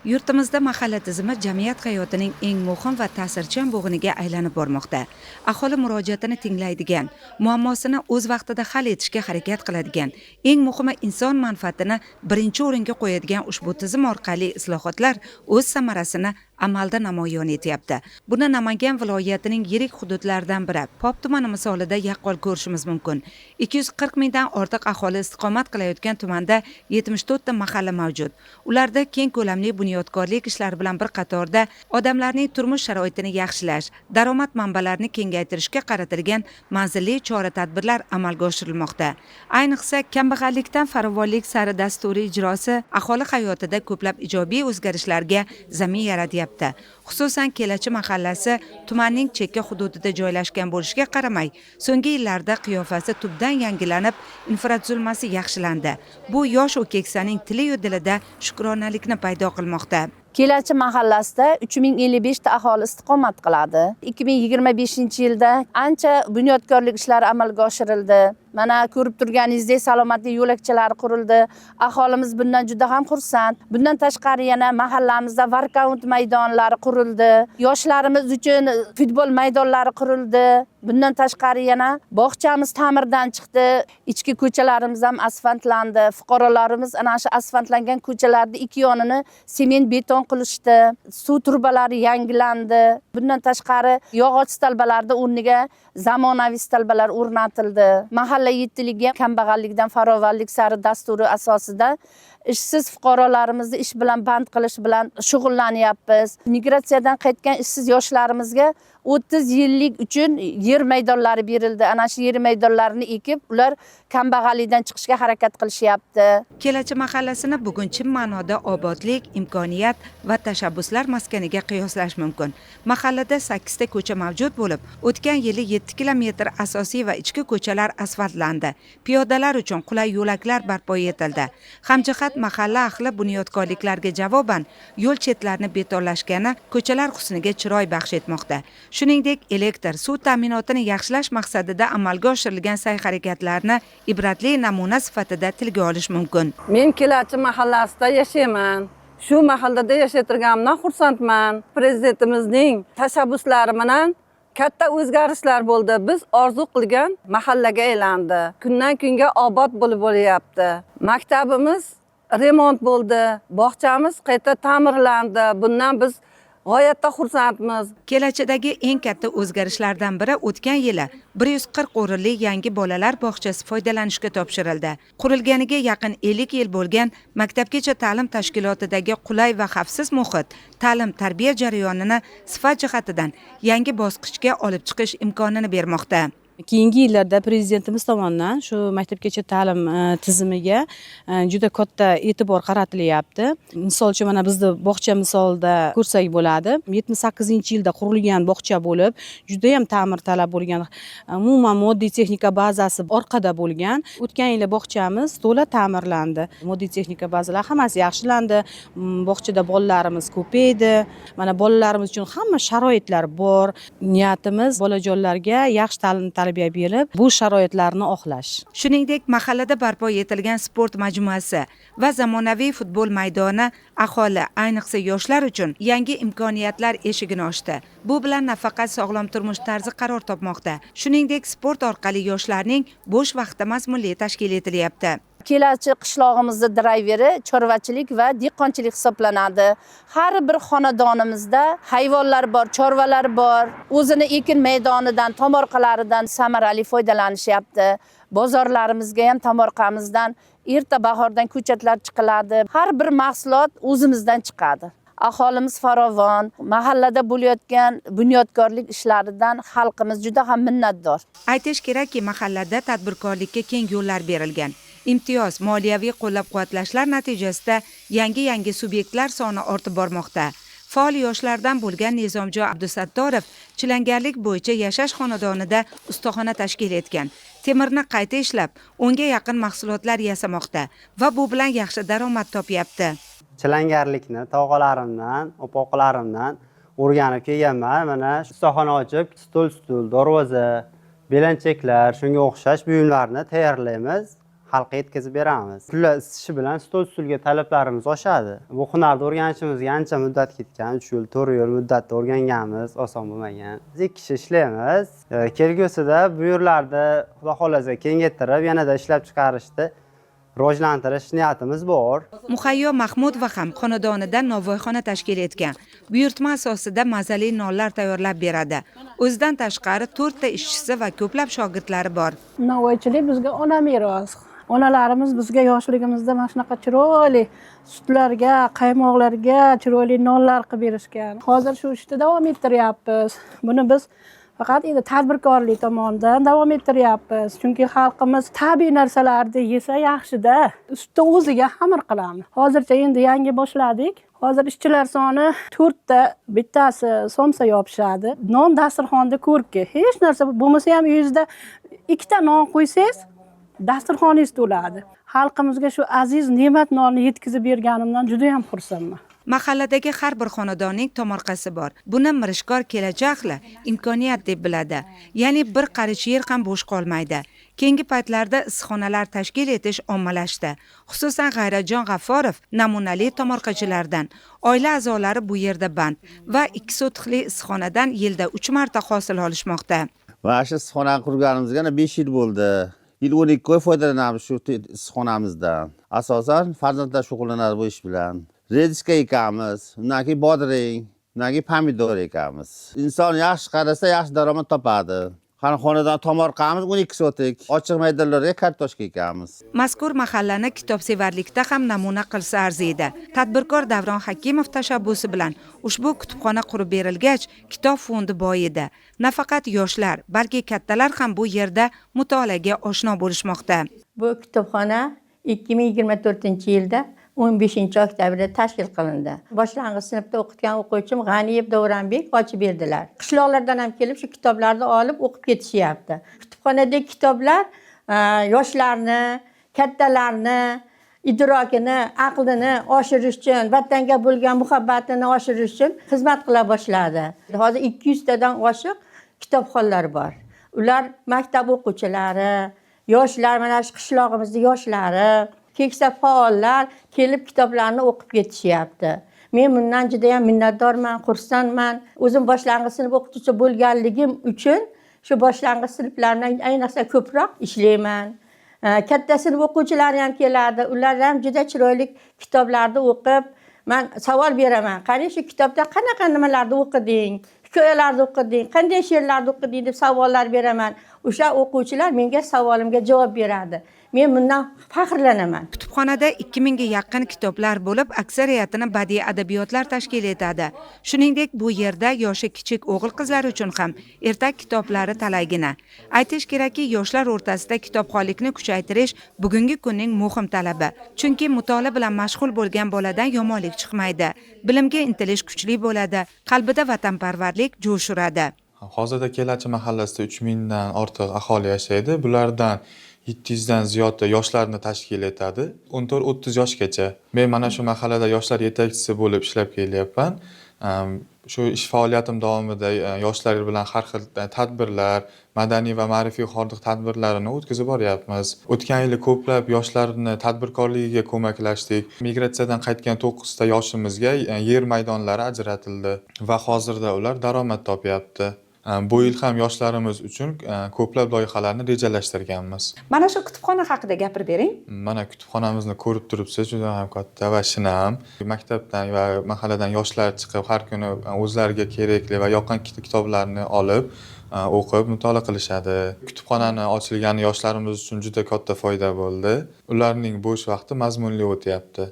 Yurtimizda mahalla tizimi jamiyat hayotining eng muhim va ta'sirchan bo'g'iniga aylanib bormoqda. Aholi murojaatini tinglaydigan, muammosini o'z vaqtida hal etishga harakat qiladigan, eng muhimi inson manfaatini birinchi o'ringa qo'yadigan ushbu tizim orqali islohotlar o'z samarasini amalda namoyon etyapti. Buni Namangan viloyatining yirik hududlaridan biri Pop tumani misolida yaqqol ko'rishimiz mumkin. 240 mingdan ortiq aholi istiqomat qilayotgan tumanda 74 ta mahalla mavjud. Ularda keng ko'lamli bunyodkorlik ishlari bilan bir qatorda odamlarning turmush sharoitini yaxshilash, daromad manbalarini kengaytirishga qaratilgan manzilli chora-tadbirlar amalga oshirilmoqda. Ayniqsa kambag'allikdan farovonlik sari dasturiy ijrosi aholi hayotida ko'plab ijobiy o'zgarishlarga zamin yaratyapti. Xususan Kelachi mahallasi tumanning chekka hududida joylashgan bo'lishiga qaramay, so'nggi yillarda qiyofasi tubdan yangilanib, infratuzilmasi yaxshilandi. Bu yosh va keksaning tili yu dilida shukronalikni paydo qilmoqda. Kelachi mahallasida 3055 ta aholi istiqomat qiladi. 2025-yilda ancha bunyodkorlik ishlari amalga oshirildi. Mana ko'rib turganingizdek salomatlik yo'lakchalari qurildi. Aholimiz bundan juda ham xursand. Bundan tashqari yana mahallamizda workout maydonlari qurildi. Yoshlarimiz uchun futbol maydonlari qurildi. Bundan tashqari yana bog'chamiz ta'mirdan chiqdi. Ichki ko'chalarimiz ham asfaltlandi. Fuqarolarimiz ana shu asfaltlangan ko'chalarning ikki yonini sement beton qilishdi. Suv turbalari yangilandi. Bundan tashqari yog'och stalbalarda o'rniga zamonaviy stalbalar o'rnatildi. Mahalla yetiligi kambag'allikdan farovonlik sari dasturi asosida ishsiz fuqarolarimizni ish bilan band qilish bilan shug'ullanyapmiz. Migratsiyadan qaytgan ishsiz yoshlarimizga 30 yillik uchun yer maydonlari berildi. Ana shu yer maydonlarini ekib, ular kambag'allikdan chiqishga harakat qilishyapti. Kelachi mahallasini bugun chin ma'noda obodlik, imkoniyat va tashabbuslar maskaniga qiyoslash mumkin. Mahallada 8 ta ko'cha mavjud bo'lib, o'tgan yili 7 kilometr asosiy va ichki ko'chalar asfaltlandi. Piyodalar uchun qulay yo'laklar barpo etildi. Hamjihat mahalla ahli bunyodkorliklarga javoban yo'l chetlarini betonlashgani ko'chalar husniga chiroy baxsh etmoqda. Shuningdek, elektr, suv ta'minotini yaxshilash maqsadida amalga oshirilgan sa'y-harakatlarni ibratli namuna sifatida tilga olish mumkin. Men Kelachi mahallasida yashayman. Shu mahallada yashayotganimdan xursandman. Prezidentimizning tashabbuslari bilan katta o'zgarishlar bo'ldi. Biz orzu qilgan mahallaga aylandi. Kundan kunga obod bo'lib bo'lyapti. Maktabimiz remont bo'ldi. Bog'chamiz qayta ta'mirlandi. Bundan biz g'oyatda xursandmiz. Kelachidagi eng katta o'zgarishlardan biri o'tgan yili 140 o'rinli yangi bolalar bog'chasi foydalanishga topshirildi. Qurilganiga yaqin 50 yil bo'lgan maktabgacha ta'lim tashkilotidagi qulay va xavfsiz muhit ta'lim-tarbiya jarayonini sifat jihatidan yangi bosqichga olib chiqish imkonini bermoqda. Keyingi yillarda prezidentimiz tomonidan shu maktabgacha ta'lim tizimiga juda katta e'tibor qaratilyapti. Misol uchun mana bizning bog'cha misolida ko'rsak bo'ladi. 78-yilda qurilgan bog'cha bo'lib, juda ham ta'mirtalab bo'lgan. Umuman moddiy texnika bazasi orqada bo'lgan. O'tgan yili bog'chamiz to'la ta'mirlandi. Moddiy texnika bazalar hammasi yaxshilandi. Bog'chada bolalarimiz ko'paydi. Mana bolalarimiz uchun hamma sharoitlar bor. Niyatimiz bolajonlarga yaxshi ta'lim tarbiya berib, bu sharoitlarni oqlash. Shuningdek, mahallada barpo etilgan sport majmuasi va zamonaviy futbol maydoni aholi, ayniqsa yoshlar uchun yangi imkoniyatlar eshigini ochdi. Bu bilan nafaqat sog'lom turmush tarzi qaror topmoqda. Shuningdek, sport orqali yoshlarning bo'sh vaqti mazmunli tashkil etilyapti. Kelachi qishlog'imizda drayveri chorvachilik va dehqonchilik hisoblanadi. Har bir xonadonimizda hayvonlar bor, chorvalar bor. O'zini ekin maydonidan, tomorqalaridan samarali foydalanishyapti. Bozorlarimizga ham tomorqamizdan erta bahordan ko'chatlar chiqiladi. Har bir mahsulot o'zimizdan chiqadi. Aholimiz farovon, mahallada bo'layotgan bunyodkorlik ishlaridan xalqimiz juda ham minnatdor. Aytish kerakki, mahallada tadbirkorlikka keng yo'llar berilgan. Imtiyoz, moliyaviy qo'llab-quvvatlashlar natijasida yangi subyektlar soni ortib bormoqda. Faol yoshlardan bo'lgan Nizomjo Abdusattorov chilangarlik bo'yicha yashash xonadonida ustaxona tashkil etgan. Temirni qayta ishlab, 10 ga yaqin mahsulotlar yasamoqda va bu bilan yaxshi daromad topyapti. Chilangarlikni tog'alarimdan, opoqlarimdan o'rganib kelganman. Mana ustaxona ochib, stul, darvoza, belanchaklar, shunga o'xshash buyumlarni tayyorlaymiz. xalqqa yetkazib beramiz. Pullar isishi bilan stol ustulga talablarimiz oshadi. Bu hunarni o'rganishimizga ancha muddat ketgan, 3 yil, 4 yil muddatda o'rganganmiz, oson bo'lmagan. Biz 2 kishi ishlaymiz. Kelgusida bu yerlarda Xudo xolasa kengaytirib, yanada ishlab chiqarishni rivojlantirish niyatimiz bor. Muhayyo Mahmudova ham xonadonida novvoyxona tashkil etgan. Buyurtma asosida mazali nonlar tayyorlab beradi. O'zidan tashqari 4 ta ishchisi va ko'plab shogirdlari bor. Novvoychilik bizga ona meros. Onalarimiz bizga yoshligimizda mana shunaqa chiroyli sutlarga, qaymoqlarga chiroyli nonlar qilib berishgan. Hozir shu ishni davom ettiryapmiz. Buni biz faqat endi tadbirkorlik tomonidan davom ettiryapmiz. Chunki xalqimiz tabiiy narsalarni yesa yaxshida. Ustida o'ziga xamir qilamiz. Hozircha endi yangi boshladik. Hozir ishchilar soni 4 ta, bittasi somsa yopishadi. Non dasturxonda ko'rki, hech narsa bo'lmasa ham uyingizda 2 ta non qo'ysangiz, dasturxoningiz to'ladi. Xalqimizga shu aziz ne'mat nonni yetkazib berganimdan juda ham xursandman. Mahalladagi har bir xonadonning tomorqasi bor. Buni mirishkor kelajakli imkoniyat deb biladi. Ya'ni bir qarich yer ham bo'sh qolmaydi. Keyingi paytlarda issiqxonalar tashkil etish ommalashdi. Xususan G'ayratjon G'afforov namunali tomorqachilardan. Oila a'zolari bu yerda band va 2 sotixli issiqxonadan yilda 3 marta hosil olishmoqda. Va shu issiqxonani qurganimizga 5 yil bo'ldi. Yil 12 oy foydalanamiz shu issiqxonamizdan. Asosan farzandlar shug'ullanadi bu ish bilan. Rediska ekamiz, undan keyin bodring, undan keyin pomidor ekamiz. Inson yaxshi qarasa, yaxshi daromad topadi. Xonadan tomorqamiz 12 sotik, ochiq maydonlarga kartoshka ekamiz. Mazkur mahallani kitobsevarlikda ham namuna qilsa arziydi. Tadbirkor Davron Hakimov tashabbusi bilan ushbu kutubxona qurib berilgach, kitob fondi boyidi. Nafaqat yoshlar, balki kattalar ham bu yerda mutolaaga oshno bo'lishmoqda. Bu kutubxona 2024-yilda 15-oktyabrda tashkil qilindi. Boshlang'ich sinfda o'qitgan o'quvchim G'aniyev Davronbek ochib berdilar. Qishloqlardan ham kelib shu kitoblarni olib o'qib ketishyapti. Kutubxonadagi kitoblar yoshlarni, kattalarni idrokini, aqlini oshirish uchun, vatanga bo'lgan muhabbatini oshirish uchun xizmat qila boshladi. Hozir 200 tadan oshiq kitobxonlar bor. Ular maktab o'quvchilari, yoshlar, mana shu qishlog'imizning yoshlari, keksa faollar kelib kitoblarni o'qib ketishyapti. Men bundan juda ham minnatdorman, xursandman. O'zim boshlang'ich sinf o'qituvchisi bo'lganligim uchun shu boshlang'ich sinflar bilan ayniqsa ko'proq ishlayman. Katta sinf o'quvchilari ham keladi. Ular ham juda chiroyli kitoblarni o'qib, men savol beraman. Qani shu kitobda qanaqa nimalarni o'qiding? Hikoyalarni o'qiding, qanday she'rlarni o'qiding deb savollar beraman. O'sha o'quvchilar menga savolimga javob beradi. Men bundan faxrlanaman. Kutubxonada 2000 ga yaqin kitoblar bo'lib, aksariyatini badiiy adabiyotlar tashkil etadi. Shuningdek, bu yerda yoshi kichik o'g'il-qizlar uchun ham ertak kitoblari talaygina. Aytish kerakki, yoshlar o'rtasida kitobxonlikni kuchaytirish bugungi kunning muhim talabi. Chunki mutolaa bilan mashg'ul bo'lgan boladan yomonlik chiqmaydi. Bilimga intilish kuchli bo'ladi, qalbida vatanparvarlik jo'sh uradi. Hozirda Kelachi mahallasida 3000 dan ortiq aholi yashaydi. Bulardan 700 dan ziyod yoshlarni tashkil etadi. 14-30 yoshgacha. Men mana shu mahallada yoshlar yetakchisi bo'lib ishlab kelyapman. Shu ish faoliyatim davomida yoshlar bilan har xil tadbirlar, madaniy va ma'rifiy xordiq tadbirlarini o'tkazib boryapmiz. O'tgan yili ko'plab yoshlarni tadbirkorligiga ko'maklashdik. Migratsiyadan qaytgan 9 ta yoshimizga yer maydonlari ajratildi va hozirda ular daromad topyapti. Bu yil ham yoshlarimiz uchun ko'plab loyihalarni rejalashtirganmiz. Mana shu kutubxona haqida gapirib bering. Mana kutubxonamizni ko'rib turibsiz, juda ham katta va shinam. Maktabdan va mahalladan yoshlar chiqib, har kuni o'zlariga kerakli va yoqqan kitoblarni olib, o'qib, mutolaa qilishadi. Kutubxonani ochilgani yoshlarimiz uchun juda katta foyda bo'ldi. Ularning bo'sh vaqti mazmunli o'tyapti.